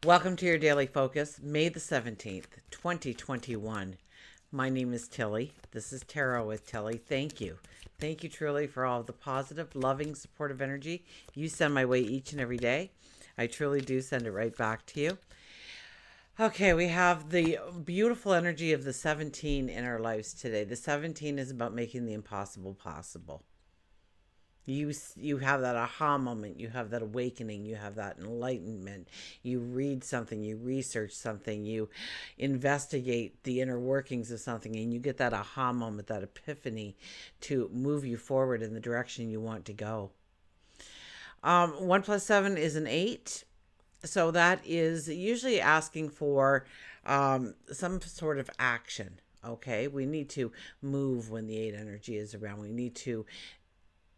Welcome to your daily focus, May the 17th, 2021. My name is Tilly. This is Tarot with Tilly. Thank you. Thank you truly for all of the positive, loving, supportive energy you send my way each and every day. I truly do send it right back to you. Okay, we have the beautiful energy of the 17 in our lives today. The 17 is about making the impossible possible. You have that aha moment, you have that awakening, you have that enlightenment. You read something, you research something, you investigate the inner workings of something, and you get that aha moment, that epiphany to move you forward in the direction you want to go. 1 plus 7 is an 8. So that is usually asking for some sort of action. Okay, we need to move when the 8 energy is around. We need to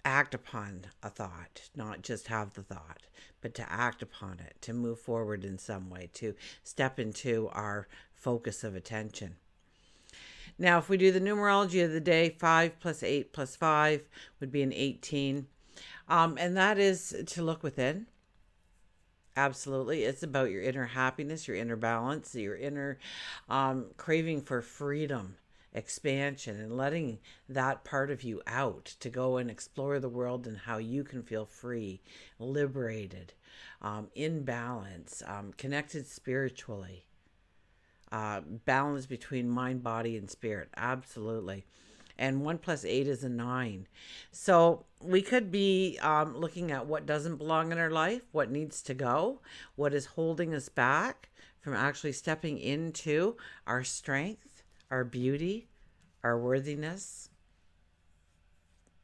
act upon a thought, not just have the thought, but to act upon it, to move forward in some way, to step into our focus of attention. Now, if we do the numerology of the day, 5 plus 8 plus 5 would be an 18. And that is to look within. Absolutely. It's about your inner happiness, your inner balance, your inner craving for freedom, expansion, and letting that part of you out to go and explore the world and how you can feel free, liberated, in balance, connected spiritually, balance between mind, body, and spirit. Absolutely. And 1 plus 8 is a 9. So we could be looking at what doesn't belong in our life, what needs to go, what is holding us back from actually stepping into our strength, our beauty, our worthiness.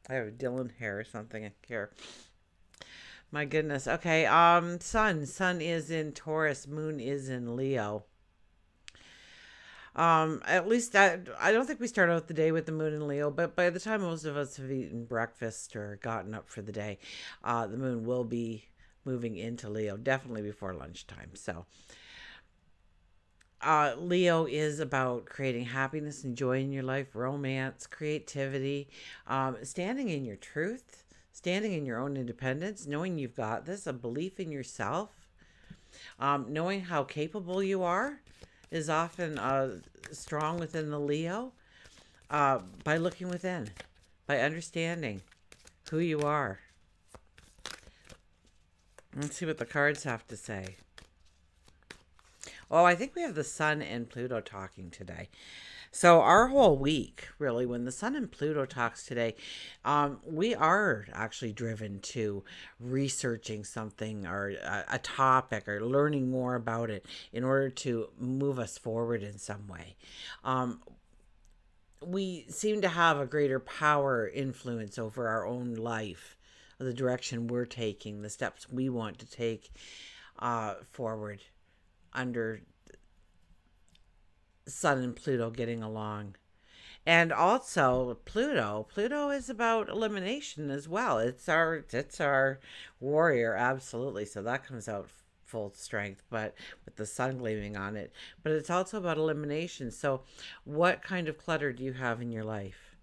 I have Dylan hair or something here. My goodness. Okay. Sun is in Taurus, moon is in Leo. At least I don't think we start out the day with the moon in Leo, but by the time most of us have eaten breakfast or gotten up for the day, the moon will be moving into Leo, definitely before lunchtime. So Leo is about creating happiness and joy in your life, romance, creativity, standing in your truth, standing in your own independence, knowing you've got this, a belief in yourself, knowing how capable you are is often strong within the Leo, by looking within, by understanding who you are. Let's see what the cards have to say. Oh, I think we have the Sun and Pluto talking today. So our whole week, really, when the Sun and Pluto talks today, we are actually driven to researching something or a topic or learning more about it in order to move us forward in some way. We seem to have a greater power influence over our own life, the direction we're taking, the steps we want to take forward under Sun and Pluto getting along. And also Pluto is about elimination as well. It's our warrior, absolutely. So that comes out full strength, but with the sun gleaming on it. But it's also about elimination. So what kind of clutter do you have in your life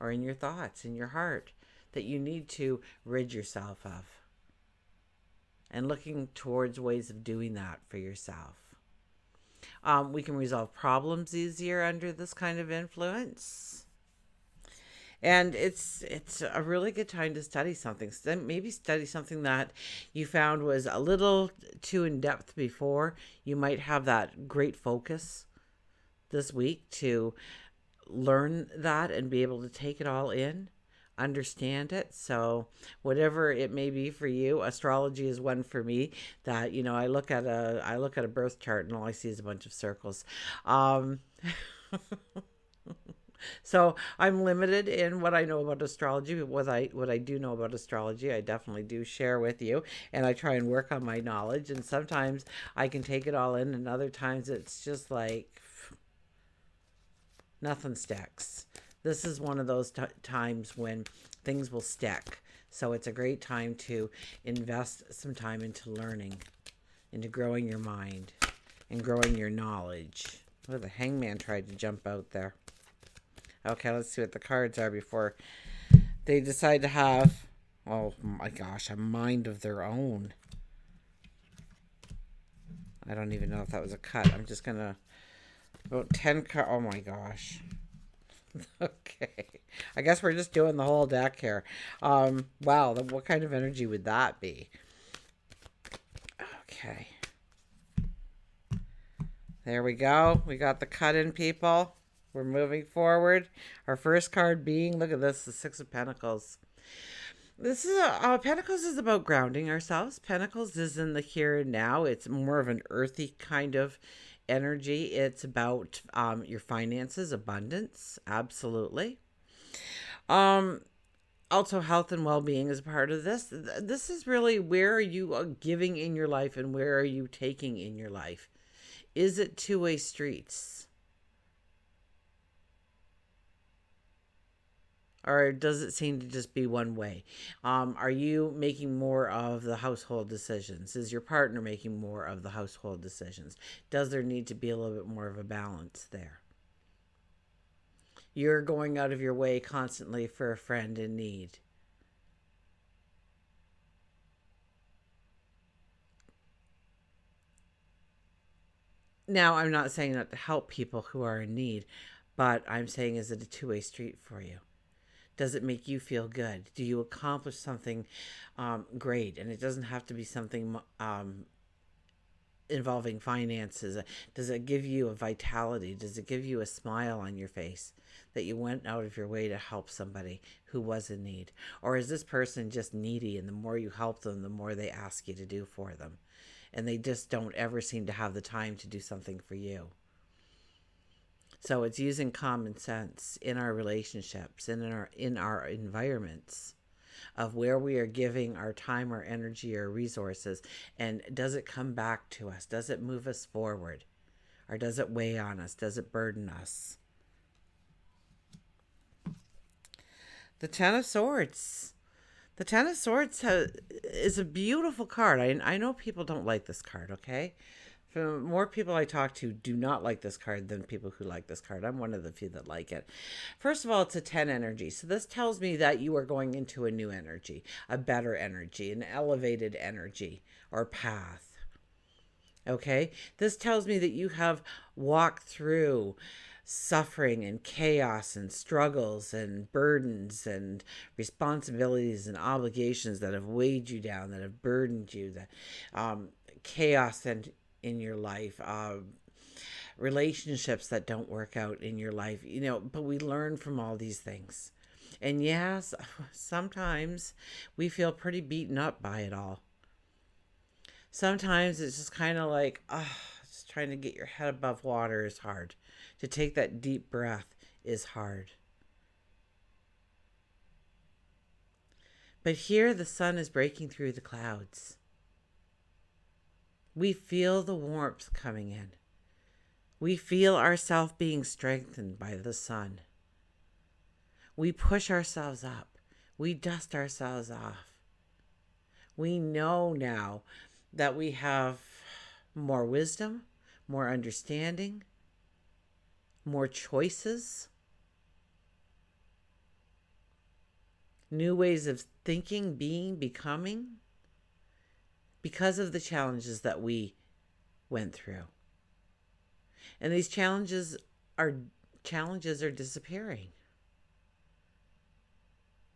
or in your thoughts, in your heart, that you need to rid yourself of? And looking towards ways of doing that for yourself. We can resolve problems easier under this kind of influence. And it's a really good time to study something. Maybe study something that you found was a little too in depth before. You might have that great focus this week to learn that and be able to take it all in, understand it. So whatever it may be for you, astrology is one for me that, I look at a birth chart and all I see is a bunch of circles. So I'm limited in what I know about astrology, but what I do know about astrology, I definitely do share with you, and I try and work on my knowledge. And sometimes I can take it all in, and other times it's just like nothing sticks. This is one of those times when things will stick. So it's a great time to invest some time into learning, into growing your mind, and growing your knowledge. Oh, the hangman tried to jump out there. Okay, let's see what the cards are before they decide to have, oh my gosh, a mind of their own. I don't even know if that was a cut. I'm just going to, about 10 cards. Oh my gosh. Okay. I guess we're just doing the whole deck here. Wow. What kind of energy would that be? Okay. There we go. We got the cut in, people. We're moving forward. Our first card being, look at this, the Six of Pentacles. This is Pentacles is about grounding ourselves. Pentacles is in the here and now. It's more of an earthy kind of energy. It's about your finances, abundance, absolutely. Also, health and well-being is part of this. This is really, where are you giving in your life and where are you taking in your life? Is it two-way streets? Or does it seem to just be one way? Are you making more of the household decisions? Is your partner making more of the household decisions? Does there need to be a little bit more of a balance there? You're going out of your way constantly for a friend in need. Now, I'm not saying not to help people who are in need, but I'm saying, is it a two-way street for you? Does it make you feel good? Do you accomplish something great? And it doesn't have to be something involving finances. Does it give you a vitality? Does it give you a smile on your face that you went out of your way to help somebody who was in need? Or is this person just needy, and the more you help them, the more they ask you to do for them? And they just don't ever seem to have the time to do something for you. So it's using common sense in our relationships and in our environments of where we are giving our time, our energy, our resources, and does it come back to us? Does it move us forward? Or does it weigh on us? Does it burden us? The Ten of Swords. The Ten of Swords is a beautiful card. I know people don't like this card, okay? For more people I talk to do not like this card than people who like this card. I'm one of the few that like it. First of all, it's a 10 energy. So this tells me that you are going into a new energy, a better energy, an elevated energy or path. Okay? This tells me that you have walked through suffering and chaos and struggles and burdens and responsibilities and obligations that have weighed you down, that have burdened you, that chaos and in your life, relationships that don't work out in your life, but we learn from all these things. And yes, sometimes we feel pretty beaten up by it all. Sometimes it's just kind of like, just trying to get your head above water is hard. To take that deep breath is hard. But here the sun is breaking through the clouds. We feel the warmth coming in. We feel ourselves being strengthened by the sun. We push ourselves up. We dust ourselves off. We know now that we have more wisdom, more understanding, more choices, new ways of thinking, being, becoming, because of the challenges that we went through. And these challenges are disappearing.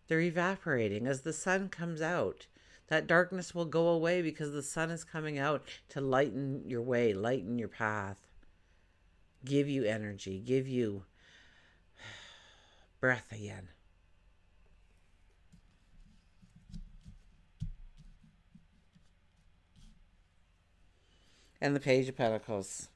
They're evaporating as the sun comes out. That darkness will go away because the sun is coming out to lighten your way, lighten your path, give you energy, give you breath again. And the Page of Pentacles.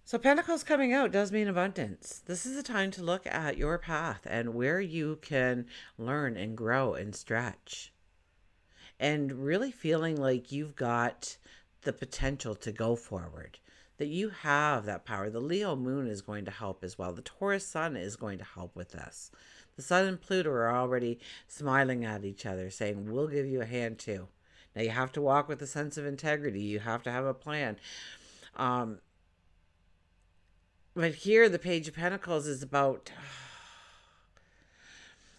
So Pentacles coming out does mean abundance. This is a time to look at your path and where you can learn and grow and stretch. And really feeling like you've got the potential to go forward. That you have that power. The Leo moon is going to help as well. The Taurus sun is going to help with this. The sun and Pluto are already smiling at each other, saying, we'll give you a hand too. Now you have to walk with a sense of integrity. You have to have a plan. But here the Page of Pentacles is about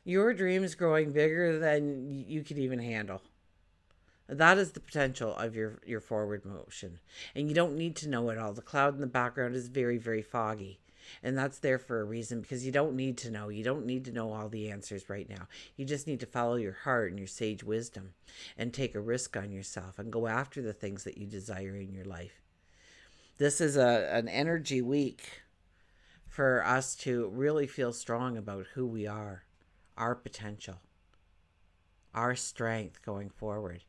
your dreams growing bigger than you could even handle. That is the potential of your forward motion. And you don't need to know it all. The cloud in the background is very, very foggy. And that's there for a reason, because you don't need to know. You don't need to know all the answers right now. You just need to follow your heart and your sage wisdom and take a risk on yourself and go after the things that you desire in your life. This is an energy week for us to really feel strong about who we are, our potential, our strength going forward.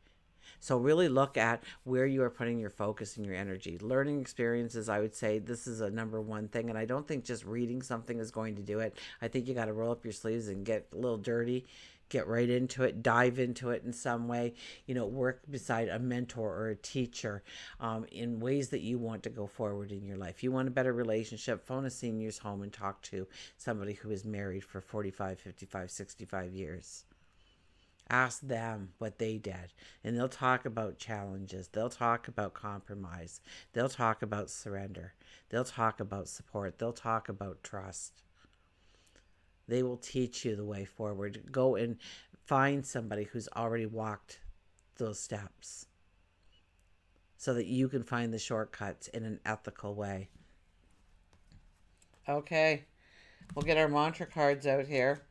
So really look at where you are putting your focus and your energy. Learning experiences, I would say this is a number one thing. And I don't think just reading something is going to do it. I think you got to roll up your sleeves and get a little dirty, get right into it, dive into it in some way, work beside a mentor or a teacher in ways that you want to go forward in your life. You want a better relationship, phone a senior's home and talk to somebody who is married for 45, 55, 65 years. Ask them what they did, and they'll talk about challenges. They'll talk about compromise. They'll talk about surrender. They'll talk about support. They'll talk about trust. They will teach you the way forward. Go and find somebody who's already walked those steps so that you can find the shortcuts in an ethical way. Okay, we'll get our mantra cards out here.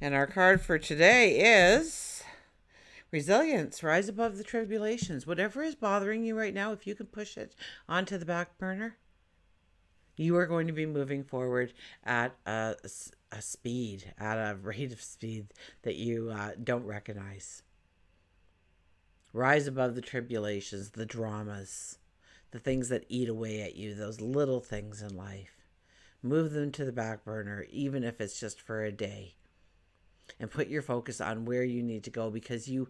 And our card for today is resilience. Rise above the tribulations. Whatever is bothering you right now, if you can push it onto the back burner, you are going to be moving forward at a speed, at a rate of speed that you don't recognize. Rise above the tribulations, the dramas, the things that eat away at you, those little things in life. Move them to the back burner, even if it's just for a day. And put your focus on where you need to go, because you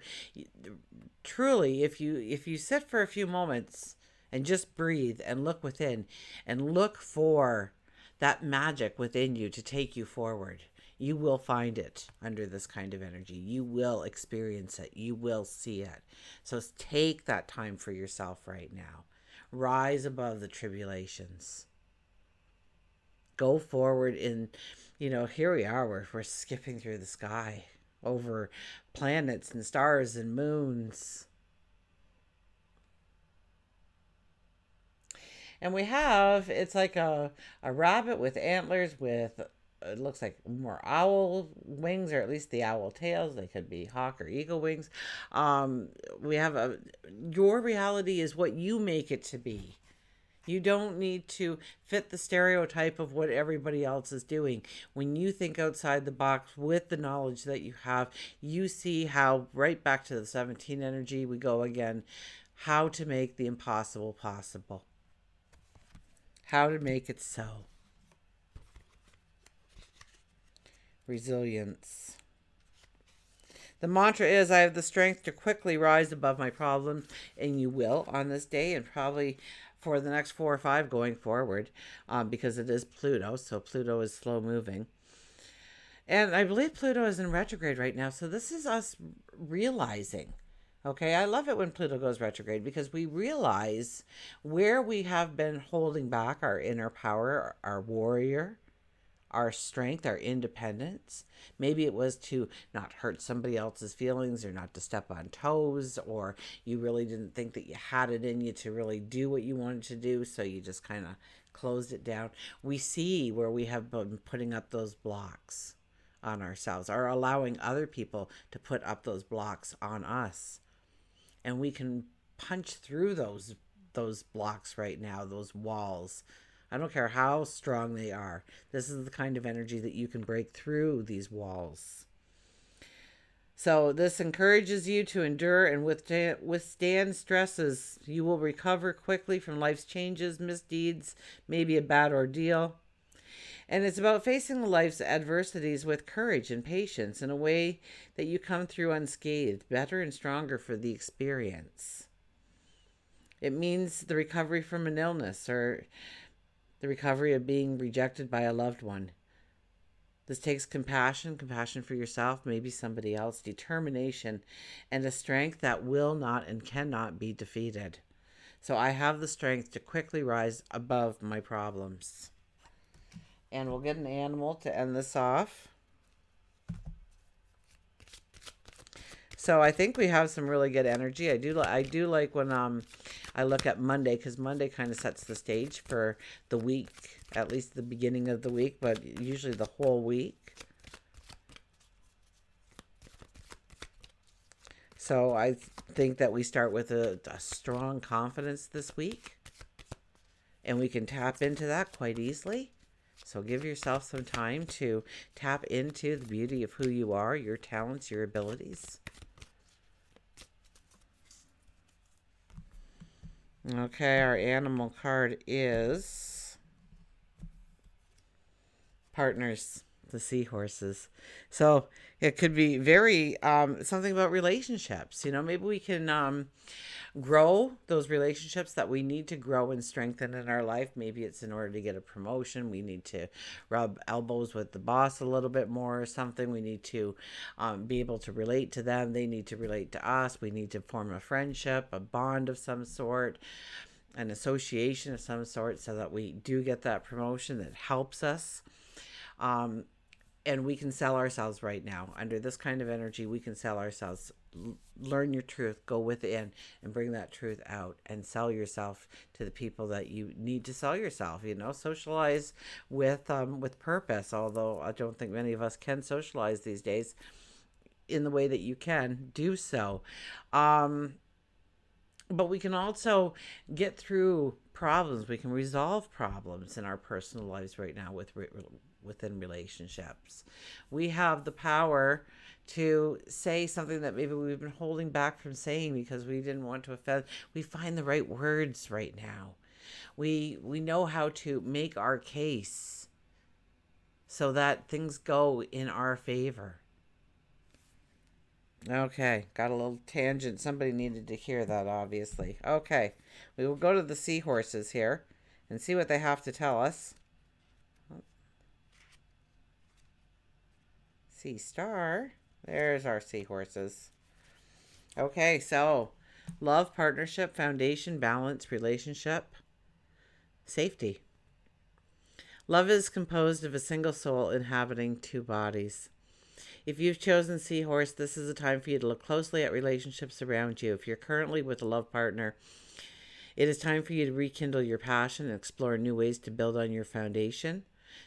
truly, if you sit for a few moments and just breathe and look within and look for that magic within you to take you forward, you will find it under this kind of energy. You will experience it. You will see it. So take that time for yourself right now. Rise above the tribulations. Go forward in, here we are, we're skipping through the sky over planets and stars and moons. And we have, it's like a rabbit with antlers with, it looks like more owl wings, or at least the owl tails. They could be hawk or eagle wings. We have your reality is what you make it to be. You don't need to fit the stereotype of what everybody else is doing. When you think outside the box with the knowledge that you have, you see how, right back to the 17 energy, we go again, how to make the impossible possible. How to make it so. Resilience. The mantra is, I have the strength to quickly rise above my problems, and you will on this day, and probably for the next 4 or 5 going forward, because it is Pluto, so Pluto is slow moving. And I believe Pluto is in retrograde right now, so this is us realizing. Okay, I love it when Pluto goes retrograde, because we realize where we have been holding back our inner power, our warrior, our strength, our independence. Maybe it was to not hurt somebody else's feelings, or not to step on toes, or you really didn't think that you had it in you to really do what you wanted to do, so you just kind of closed it down. We see where we have been putting up those blocks on ourselves, or allowing other people to put up those blocks on us. And we can punch through those blocks right now, those walls. I don't care how strong they are. This is the kind of energy that you can break through these walls. So this encourages you to endure and withstand stresses. You will recover quickly from life's changes, misdeeds, maybe a bad ordeal. And it's about facing life's adversities with courage and patience in a way that you come through unscathed, better and stronger for the experience. It means the recovery from an illness, or the recovery of being rejected by a loved one. This takes compassion for yourself, maybe somebody else, determination, and a strength that will not and cannot be defeated. So I have the strength to quickly rise above my problems. And we'll get an animal to end this off. So I think we have some really good energy. I do like when I look at Monday, because Monday kind of sets the stage for the week, at least the beginning of the week, but usually the whole week. So I think that we start with a strong confidence this week, and we can tap into that quite easily. So give yourself some time to tap into the beauty of who you are, your talents, your abilities. Okay, our animal card is partners, the seahorses. So it could be very something about relationships. Maybe we can grow those relationships that we need to grow and strengthen in our life. Maybe it's in order to get a promotion. We need to rub elbows with the boss a little bit more or something. We need to be able to relate to them. They need to relate to us. We need to form a friendship, a bond of some sort, an association of some sort, so that we do get that promotion that helps us. And we can sell ourselves right now. Under this kind of energy, we can sell ourselves. Learn your truth, go within and bring that truth out and sell yourself to the people that you need to sell yourself. Socialize with purpose, although I don't think many of us can socialize these days in the way that you can do so. But we can also get through problems. We can resolve problems in our personal lives right now within relationships. We have the power to say something that maybe we've been holding back from saying because we didn't want to offend. We find the right words right now. We know how to make our case so that things go in our favor. Okay, got a little tangent. Somebody needed to hear that, obviously. Okay, we will go to the seahorses here and see what they have to tell us. Sea star. There's our seahorses. Okay, so love, partnership, foundation, balance, relationship, safety. Love is composed of a single soul inhabiting two bodies. If you've chosen Seahorse, this is a time for you to look closely at relationships around you. If you're currently with a love partner, it is time for you to rekindle your passion and explore new ways to build on your foundation.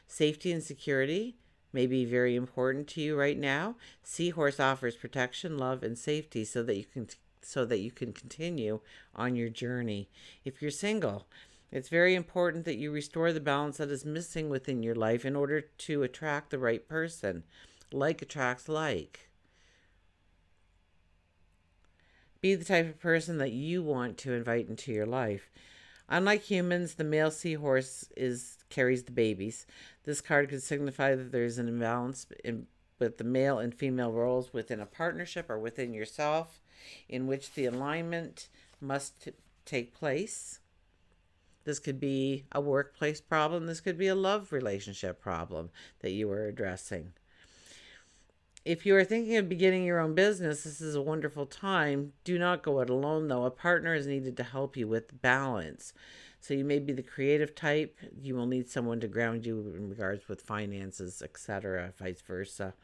Safety and security may be very important to you right now. Seahorse offers protection, love, and safety so that you can continue on your journey. If you're single, it's very important that you restore the balance that is missing within your life in order to attract the right person. Like attracts like. Be the type of person that you want to invite into your life. Unlike humans, the male seahorse carries the babies. This card could signify that there's an imbalance with the male and female roles within a partnership or within yourself, in which the alignment must take place. This could be a workplace problem. This could be a love relationship problem that you are addressing. If you are thinking of beginning your own business, this is a wonderful time. Do not go it alone, though. A partner is needed to help you with balance. So you may be the creative type. You will need someone to ground you in regards with finances, etc., vice versa.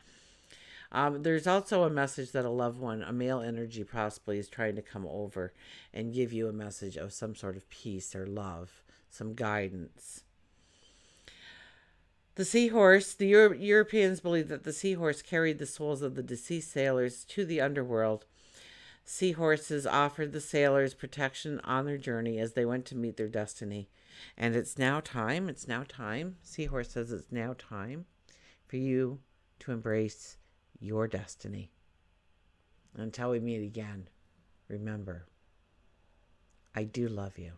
There's also a message that a loved one, a male energy possibly, is trying to come over and give you a message of some sort of peace or love, some guidance. The seahorse, the Europeans believe that the seahorse carried the souls of the deceased sailors to the underworld. Seahorses offered the sailors protection on their journey as they went to meet their destiny. And it's now time. Seahorse says it's now time for you to embrace your destiny. Until we meet again, remember, I do love you.